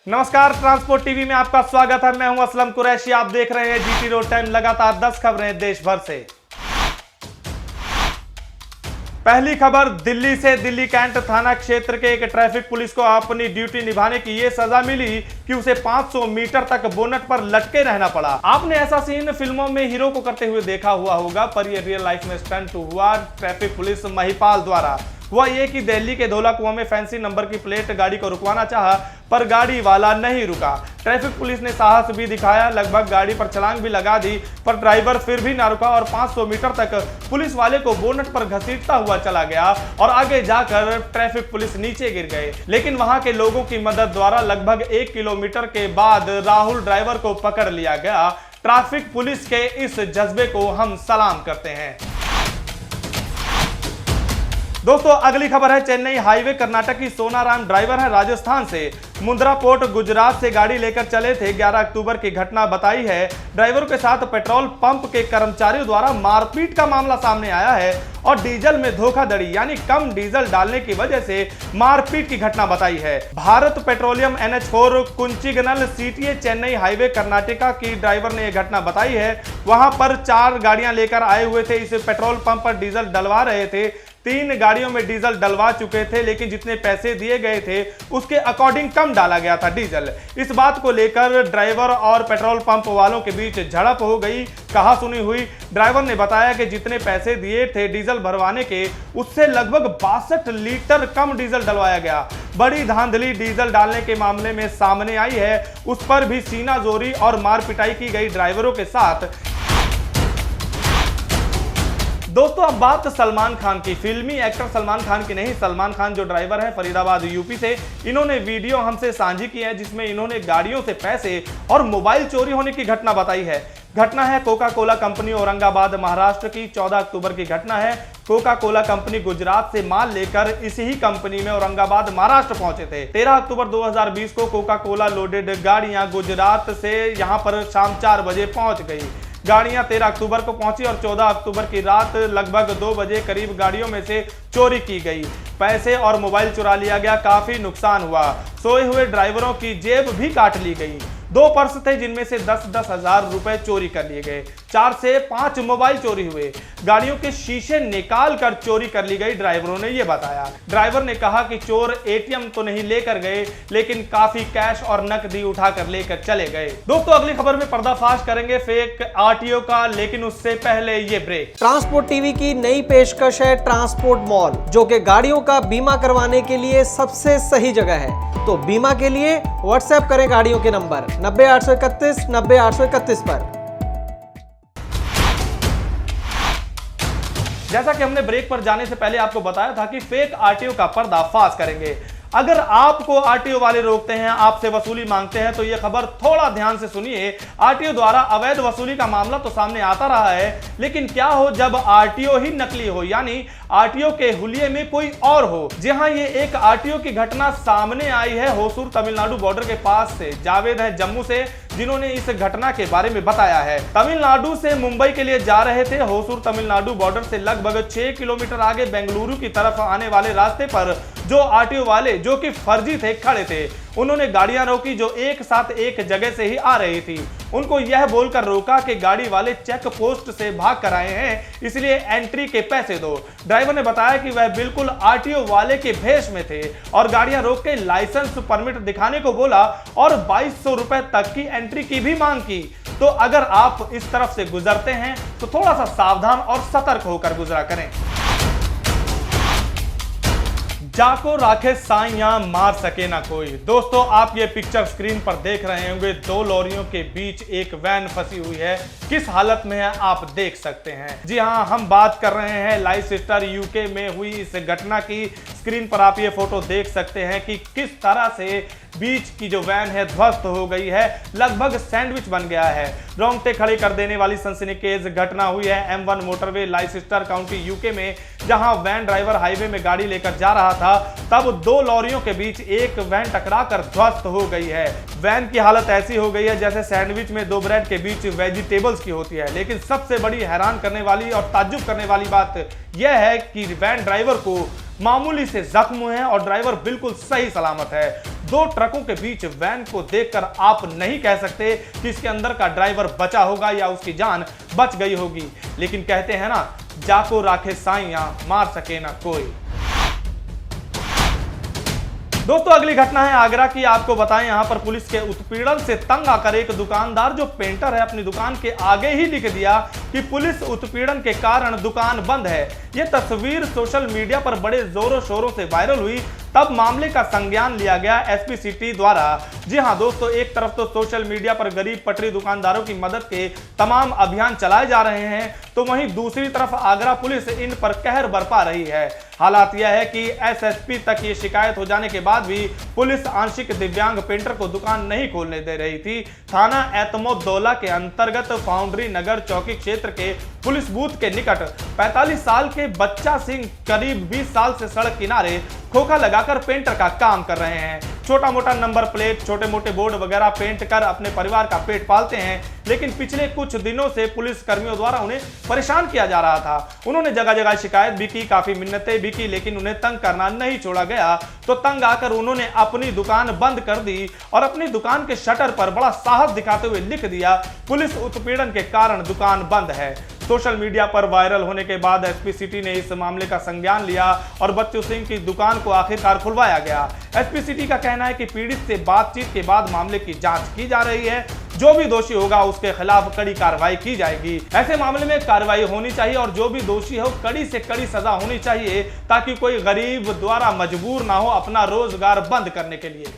नमस्कार, transport TV में आपका स्वागत है। मैं हूं असलम कुरैशी। आप देख रहे हैं जीटी रोड टाइम। लगातार 10 खबरें देश भर से। पहली खबर दिल्ली से। दिल्ली कैंट थाना क्षेत्र के एक ट्रैफिक पुलिस को अपनी ड्यूटी निभाने की ये सजा मिली कि उसे 500 मीटर तक बोनट पर लटके रहना पड़ा। आपने ऐसा सीन फिल्मों में हीरो को करते हुए देखा हुआ होगा, पर यह रियल लाइफ में स्टंट हुआ ट्रैफिक पुलिस महिपाल द्वारा। हुआ ये कि दिल्ली के धौला कुआं में फैंसी नंबर की प्लेट गाड़ी को रुकवाना चाहा, पर गाड़ी वाला नहीं रुका। ट्रैफिक पुलिस ने साहस भी दिखाया, लगभग गाड़ी पर छलांग भी लगा दी, पर ड्राइवर फिर भी ना रुका और 500 मीटर तक पुलिस वाले को बोनट पर घसीटता हुआ चला गया और आगे जाकर ट्रैफिक पुलिस नीचे गिर गए। लेकिन वहां के लोगों की मदद द्वारा लगभग 1 किलोमीटर के बाद राहुल ड्राइवर को पकड़ लिया गया। ट्रैफिक पुलिस के इस जज्बे को हम सलाम करते हैं। दोस्तों, अगली खबर है चेन्नई हाईवे। कर्नाटक की सोनाराम ड्राइवर है राजस्थान से। मुंद्रा पोर्ट गुजरात से गाड़ी लेकर चले थे। 11 अक्टूबर की घटना बताई है। ड्राइवरों के साथ पेट्रोल पंप के कर्मचारियों द्वारा मारपीट का मामला सामने आया है और डीजल में धोखाधड़ी यानी कम डीजल डालने की वजह से मारपीट की घटना बताई है। Bharat Petroleum NH4 Kunchiganal CTA Chennai highway Karnataka की ड्राइवर ने यह घटना बताई है। वहां पर 4 गाड़ियां लेकर आए हुए थे। इस पेट्रोल पंप पर डीजल डलवा रहे थे। 3 गाड़ियों में डीजल डलवा चुके थे, लेकिन जितने पैसे दिए गए थे उसके अकॉर्डिंग कम डाला गया था डीजल। इस बात को लेकर ड्राइवर और पेट्रोल पंप वालों के बीच झड़प हो गई, कहा सुनी हुई। ड्राइवर ने बताया कि जितने पैसे दिए थे डीजल भरवाने के, उससे लगभग 62 लीटर कम डीजल डलवाया गया। बड़ी धांधली डीजल डालने के मामले में सामने आई है। उस पर भी सीनाजोरी और मार पिटाई की गई ड्राइवरों के साथ। दोस्तों, अब बात सलमान खान की। फिल्मी एक्टर सलमान खान की नहीं, सलमान खान जो ड्राइवर है फरीदाबाद यूपी से, इन्होंने वीडियो हमसे साझी की है जिसमें इन्होंने गाड़ियों से पैसे और मोबाइल चोरी होने की घटना बताई है। घटना है Coca Cola company Aurangabad Maharashtra की। 14 अक्टूबर की घटना है। कोका कोला कंपनी गुजरात से माल लेकर इसी ही कंपनी में औरंगाबाद महाराष्ट्र पहुंचे थे। 13 अक्टूबर 2020 को कोका कोला लोडेड गाड़ियां गुजरात से यहां पर शाम 4 बजे पहुंच गई। गाड़ियां 13 अक्टूबर को पहुंची और 14 अक्टूबर की रात लगभग 2 बजे करीब गाड़ियों में से चोरी की गई। पैसे और मोबाइल चुरा लिया गया। काफी नुकसान हुआ। सोए हुए ड्राइवरों की जेब भी काट ली गई। 2 पर्स थे जिनमें से 10-10 हजार रुपए चोरी कर लिए गए। 4 से 5 मोबाइल चोरी हुए। गाड़ियों के शीशे निकाल कर चोरी कर ली गई, ड्राइवरों ने यह बताया। ड्राइवर ने कहा कि चोर ATM तो नहीं लेकर गए, लेकिन काफी कैश और नकदी उठाकर लेकर चले गए। दोस्तों, अगली खबर में पर्दाफाश करेंगे फेक RTO का, लेकिन उससे पहले ये ब्रेक। ट्रांसपोर्ट टीवी की नई पेशकश है ट्रांसपोर्ट मॉल, जो कि गाड़ियों का बीमा करवाने के लिए सबसे सही जगह है। तो बीमा के लिए व्हाट्सएप करें गाड़ियों के नंबर 90 831 90 831 पर। जैसा कि हमने ब्रेक पर जाने से पहले आपको बताया था कि फेक RTO का पर्दाफाश करेंगे। अगर आपको RTO वाले रोकते हैं, आपसे वसूली मांगते हैं, तो यह खबर थोड़ा ध्यान से सुनिए। RTO द्वारा अवैध वसूली का मामला तो सामने आता रहा है, लेकिन क्या हो जब RTO ही नकली हो, यानी RTO के हुलिये में कोई और हो। जी हां, ये एक RTO की घटना सामने आई है होसूर तमिलनाडु बॉर्डर के पास से। जावेद है जम्मू से, जिन्होंने इस घटना के बारे में बताया है। तमिलनाडु से मुंबई के लिए जा रहे थे। होसूर तमिलनाडु बॉर्डर से लगभग 6 किलोमीटर आगे बेंगलुरु की तरफ आने वाले रास्ते पर जो RTO वाले, जो कि फर्जी थे, खड़े थे। उन्होंने गाड़ियां रोकी जो एक साथ एक जगह से ही आ रही थी। उनको यह बोलकर रोका कि गाड़ी वाले चेक पोस्ट से भाग कर आए हैं, इसलिए एंट्री के पैसे दो। ड्राइवर ने बताया कि वह बिल्कुल RTO वाले के भेष में थे और गाड़ियां रोक के लाइसेंस परमिट दिखाने को बोला और 2200 रुपए तक की एंट्री की भी मांग की। तो अगर आप इस तरफ से गुजरते हैं तो थोड़ा सा सावधान और सतर्क होकर गुजरा करें। जाको राखे साइयां मार सके ना कोई। दोस्तों, आप ये पिक्चर स्क्रीन पर देख रहे होंगे। 2 लॉरियों के बीच एक वैन फंसी हुई है। किस हालत में है आप देख सकते हैं। जी हां, हम बात कर रहे हैं लाइसेस्टर UK में हुई इस घटना की। स्क्रीन पर आप ये फोटो देख सकते हैं कि किस तरह से बीच की जो वैन है ध्वस्त हो गई है, लगभग सैंडविच बन गया है। रोंगटे खड़े कर देने वाली सनसनीखेज घटना हुई है M1 motorway Leicester county UK में, जहां वैन ड्राइवर हाईवे में गाड़ी लेकर जा रहा था, तब 2 लॉरियों के बीच एक वैन टकराकर ध्वस्त हो गई है। वैन की हालत ऐसी हो गई है जैसे सैंडविच में 2 ब्रेड के बीच वेजिटेबल्स की होती है। लेकिन सबसे बड़ी हैरान करने वाली और ताज्जुब करने वाली बात यह है कि वैन ड्राइवर को मामूली से जख्म हुए हैं और ड्राइवर बिल्कुल सही सलामत है। दो ट्रकों के बीच वैन को देखकर आप नहीं कह सकते कि इसके अंदर का ड्राइवर बचा होगा या उसकी जान बच गई होगी। लेकिन कहते हैं ना, जाको राखे साइयां मार सके ना कोई। दोस्तों अगली घटना है आगरा की। आपको बताएं, यहां पर पुलिस के उत्पीड़न से तंग आकर एक दुकानदार जो पेंटर है, अपनी दुकान के आगे ही लिख दिया कि पुलिस उत्पीड़न के कारण दुकान बंद है। यह तस्वीर सोशल मीडिया पर बड़े जोरों शोरों से वायरल हुई। तब मामले का संज्ञान लिया गया एसपी सिटी द्वारा। जी हां दोस्तों, एक तरफ तो सोशल मीडिया पर गरीब पटरी दुकानदारों की मदद के तमाम अभियान चलाए जा रहे हैं, तो वहीं दूसरी तरफ आगरा पुलिस इन पर कहर बरपा रही है। हालात यह है कि एसएसपी तक ये शिकायत हो जाने के बाद भी पुलिस आंशिक दिव्यांग पेंटर को दुकान नहीं खोलने दे रही थी। थाना एतमोद्दौला के अंतर्गत फाउंड्री नगर चौकी क्षेत्र के पुलिस बूथ के निकट 45 साल के बच्चा सिंह करीब 20 साल से सड़क किनारे खोखा लगाकर पेंटर का काम कर रहे हैं। छोटा मोटा नंबर प्लेट, छोटे मोटे बोर्ड वगैरह पेंट कर अपने परिवार का पेट पालते हैं। लेकिन पिछले कुछ दिनों से पुलिस कर्मियों द्वारा उन्हें परेशान किया जा रहा था। उन्होंने जगह जगह शिकायत भी की, काफी मिन्नतें भी की, लेकिन उन्हें तंग करना नहीं छोड़ा गया। तो तंग आकर उन्होंने अपनी दुकान बंद कर दी और अपनी दुकान के शटर पर बड़ा साहस दिखाते हुए लिख दिया, पुलिस उत्पीड़न के कारण दुकान बंद है। सोशल मीडिया पर वायरल होने के बाद एसपी सिटी ने इस मामले का संज्ञान लिया और बच्चू सिंह की दुकान को आखिरकार खुलवाया गया। एसपी सिटी का कहना है कि पीड़ित से बातचीत के बाद मामले की जांच की जा रही है। जो भी दोषी होगा उसके खिलाफ कड़ी कार्रवाई की जाएगी। ऐसे मामले में कार्रवाई होनी चाहिए और जो भी दोषी हो कड़ी से कड़ी सजा होनी चाहिए, ताकि कोई गरीब द्वारा मजबूर ना हो अपना रोजगार बंद करने के लिए।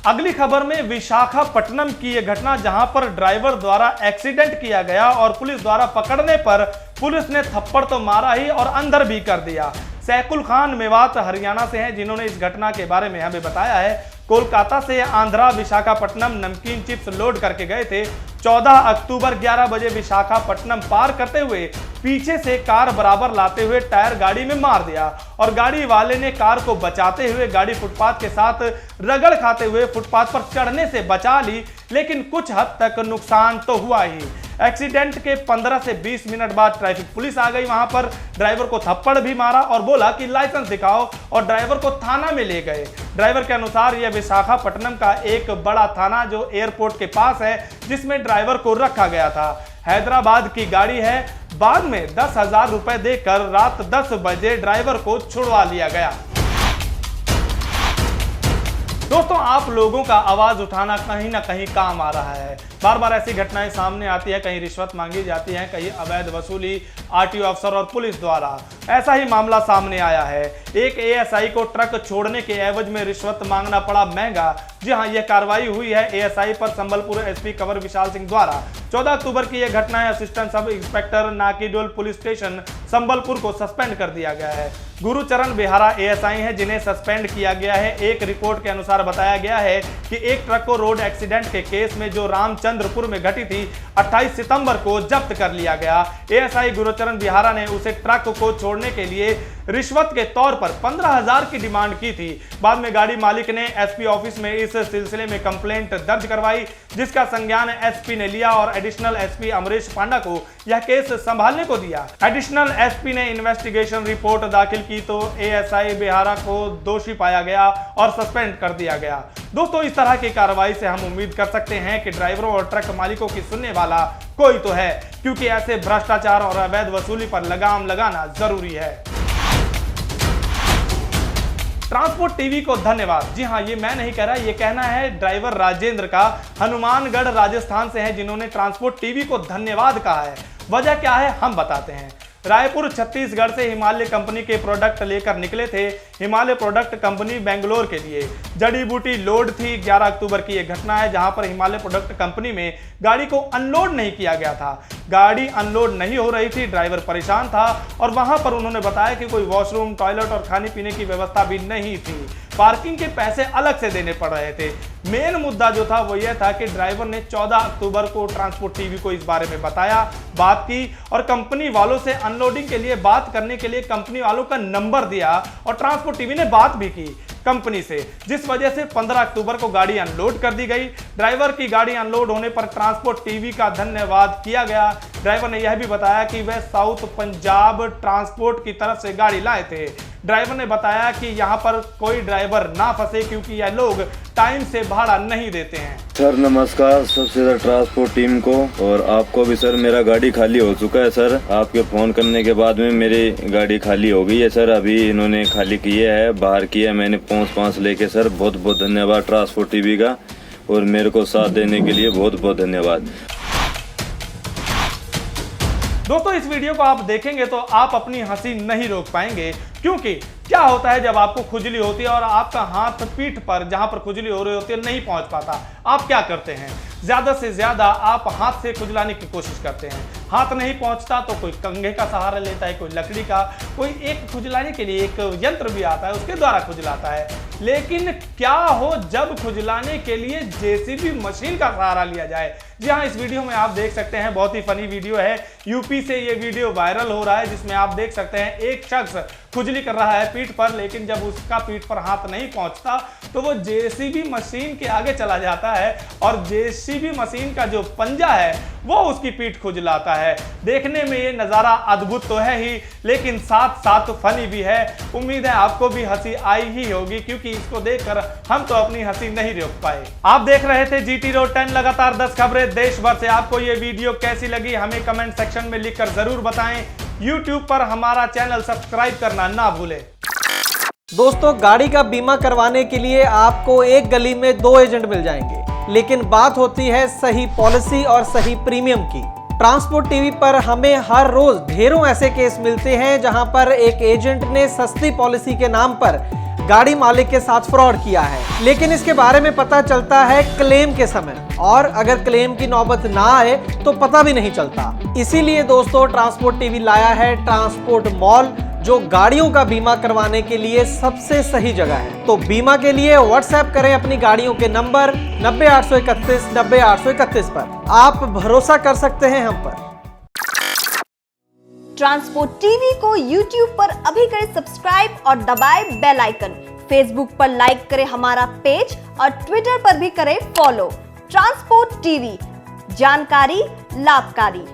अगली खबर में विशाखापट्टनम की यह घटना, जहां पर ड्राइवर द्वारा एक्सीडेंट किया गया और पुलिस द्वारा पकड़ने पर पुलिस ने थप्पड़ तो मारा ही और अंदर भी कर दिया। सैकुल खान मेवात हरियाणा से हैं, जिन्होंने इस घटना के बारे में हमें बताया है। कोलकाता से आंध्रा विशाखापट्टनम नमकीन चिप्स लोड करके गए थे। 14 अक्टूबर 11 बजे विशाखापट्टनम पार करते हुए पीछे से कार बराबर लाते हुए टायर गाड़ी में मार दिया और गाड़ी वाले ने कार को बचाते हुए गाड़ी फुटपाथ के साथ रगड़ खाते हुए फुटपाथ पर चढ़ने से बचा ली, लेकिन कुछ हद तक नुकसान तो हुआ ही। एक्सीडेंट के 15 से 20 मिनट बाद ट्रैफिक पुलिस आ गई। वहां पर ड्राइवर को थप्पड़ भी मारा और बोला कि लाइसेंस दिखाओ और ड्राइवर को थाना में ले गए। ड्राइवर के अनुसार यह विशाखापट्टनम का एक बड़ा थाना जो एयरपोर्ट के पास है, जिसमें ड्राइवर को रखा गया था। हैदराबाद की गाड़ी है। बाद में 10,000 रुपए देकर रात 10 बजे ड्राइवर को छुड़वा लिया गया। दोस्तों, आप लोगों का आवाज उठाना कहीं ना कहीं काम आ रहा है। बार बार ऐसी घटनाएं सामने आती है, कहीं रिश्वत मांगी जाती है, कहीं अवैध वसूली आरटीओ अफसर और पुलिस द्वारा। ऐसा ही मामला सामने आया है। एक एएसआई को ट्रक छोड़ने के एवज में रिश्वत मांगना पड़ा महंगा। जी हां, यह कार्रवाई हुई है एएसआई पर संबलपुर एसपी कंवर विशाल सिंह द्वारा। 14 अक्टूबर की यह घटना है। Assistant sub inspector Nakidol police station Sambalpur को सस्पेंड कर दिया गया है। गुरुचरण बेहारा एएसआई हैं, जिन्हें सस्पेंड किया गया है। एक रिपोर्ट के अनुसार बताया गया है कि एक ट्रक को रोड एक्सीडेंट के केस में जो रामचंद्रपुर में घटी थी, 28 सितंबर को जब्त कर लिया गया। एएसआई गुरुचरण बिहारा ने उसे ट्रक को छोड़ने के लिए रिश्वत के तौर पर 15,000 की डिमांड की थी। बाद में गाड़ी मालिक ने एसपी ऑफिस में इस सिलसिले में कंप्लेंट दर्ज करवाई, जिसका संज्ञान एसपी ने लिया और एडिशनल एसपी अमरीश पांडा को यह केस संभालने को दिया। एडिशनल एसपी ने इन्वेस्टिगेशन रिपोर्ट दाखिल की तो एएसआई बिहारा को दोषी पाया गया और सस्पेंड कर दिया गया। दोस्तों, इस तरह की कार्रवाई से हम उम्मीद कर सकते हैं कि ड्राइवरों और ट्रक मालिकों की सुनने वाला कोई तो है, क्योंकि ऐसे भ्रष्टाचार और अवैध वसूली पर लगाम लगाना जरूरी है। ट्रांसपोर्ट टीवी को धन्यवाद। जी हां, ये मैं नहीं कह रहा, ये कहना है ड्राइवर राजेंद्र का, हनुमानगढ़ राजस्थान से है, जिन्होंने ट्रांसपोर्ट टीवी को धन्यवाद कहा है। वजह क्या है हम बताते हैं। रायपुर छत्तीसगढ़ से हिमालय कंपनी के प्रोडक्ट लेकर निकले थे। हिमालय प्रोडक्ट कंपनी बेंगलोर के लिए जड़ी बूटी लोड थी। 11 अक्टूबर की यह घटना है, जहां पर हिमालय प्रोडक्ट कंपनी में गाड़ी को अनलोड नहीं किया गया था। गाड़ी अनलोड नहीं हो रही थी, ड्राइवर परेशान था और वहां पर उन्होंने बताया कि कोई वॉशरूम, टॉयलेट और खाने पीने की व्यवस्था भी नहीं थी। पार्किंग के पैसे अलग से देने पड़ रहे थे। मेन मुद्दा जो था वो यह था कि ड्राइवर ने 14 अक्टूबर को ट्रांसपोर्ट टीवी को इस बारे में बताया, बात की और कंपनी वालों से अनलोडिंग के लिए बात करने के लिए कंपनी वालों का नंबर दिया और ट्रांसपोर्ट टीवी ने बात भी की कंपनी से, जिस वजह से 15 अक्टूबर को गाड़ी अनलोड कर दी गई। ड्राइवर की गाड़ी अनलोड होने पर ट्रांसपोर्ट टीवी का धन्यवाद किया गया। ड्राइवर ने यह भी बताया कि वह साउथ पंजाब ट्रांसपोर्ट की तरफ से गाड़ी लाए थे। ड्राइवर ने बताया कि यहाँ पर कोई ड्राइवर ना फंसे क्योंकि यह लोग टाइम से भाड़ा नहीं देते हैं। सर नमस्कार सबसे ज़्यादा ट्रांसपोर्ट टीम को और आपको भी सर। मेरा गाड़ी खाली हो चुका है सर, आपके फ़ोन करने के बाद में मेरी गाड़ी खाली हो गई है सर। अभी इन्होंने खाली किया है, बाहर किया है मैंने पाँच लेके सर। बहुत बहुत धन्यवाद ट्रांसपोर्ट टीवी का और मेरे को साथ देने के लिए बहुत बहुत धन्यवाद। दोस्तों इस वीडियो को आप देखेंगे तो आप अपनी हंसी नहीं रोक पाएंगे, क्योंकि क्या होता है जब आपको खुजली होती है और आपका हाथ पीठ पर जहां पर खुजली हो रही होती है नहीं पहुंच पाता, आप क्या करते हैं? ज्यादा से ज्यादा आप हाथ से खुजलाने की कोशिश करते हैं। हाथ नहीं पहुंचता तो कोई कंघे का सहारा लेता है, कोई लकड़ी का, कोई एक खुजलाने के लिए एक यंत्र भी आता है उसके द्वारा खुजलाता है। लेकिन क्या हो जब खुजलाने के लिए जेसीबी मशीन का सहारा लिया जाए? जी हाँ, इस वीडियो में आप देख सकते हैं, बहुत ही फनी वीडियो है। यूपी से ये वीडियो वायरल हो रहा है जिसमें आप देख सकते हैं एक शख्स खुजली कर रहा है पीठ पर, लेकिन जब उसका पीठ पर हाथ नहीं पहुंचता तो वो जेसीबी मशीन के आगे चला जाता है और जेसीबी मशीन का जो पंजा है वो उसकी पीठ खुजलाता है। देखने में ये नज़ारा अद्भुत तो है ही, लेकिन साथ साथ फनी भी है। उम्मीद है आपको भी हंसी आई ही होगी, क्योंकि इसको देखकर हम तो अपनी हंसी नहीं रोक पाए। आप देख रहे थे जीटी रोड 10 लगातार 10 खबरें देश भर से। आपको ये वीडियो कैसी लगी हमें कमेंट सेक्शन में लिखकर जरूर बताएं। YouTube पर हमारा चैनल सब्सक्राइब करना ना भूलें। दोस्तों गाड़ी का बीमा करवाने के लिए आपको एक गली में 2 एजेंट मिल जाएंगे, लेकिन बात होती है सही पॉलिसी और सही प्रीमियम की। ट्रांसपोर्ट टीवी पर हमें हर रोज ढेरों ऐसे केस मिलते हैं जहां पर एक एजेंट ने सस्ती पॉलिसी के नाम पर गाड़ी मालिक के साथ फ्रॉड किया है, लेकिन इसके बारे में पता चलता है क्लेम के समय, और अगर क्लेम की नौबत ना आए तो पता भी नहीं चलता। इसीलिए दोस्तों ट्रांसपोर्ट टीवी लाया है ट्रांसपोर्ट मॉल, जो गाड़ियों का बीमा करवाने के लिए सबसे सही जगह है। तो बीमा के लिए व्हाट्सएप करें अपनी गाड़ियों के नंबर 90-831 90-831 पर। आप भरोसा कर सकते हैं हम पर। ट्रांसपोर्ट टीवी को YouTube पर अभी करें सब्सक्राइब और दबाएं बेल आइकन। फेसबुक पर लाइक करें हमारा पेज और ट्विटर पर भी करें फॉलो। ट्रांसपोर्ट टीवी, जानकारी लाभकारी।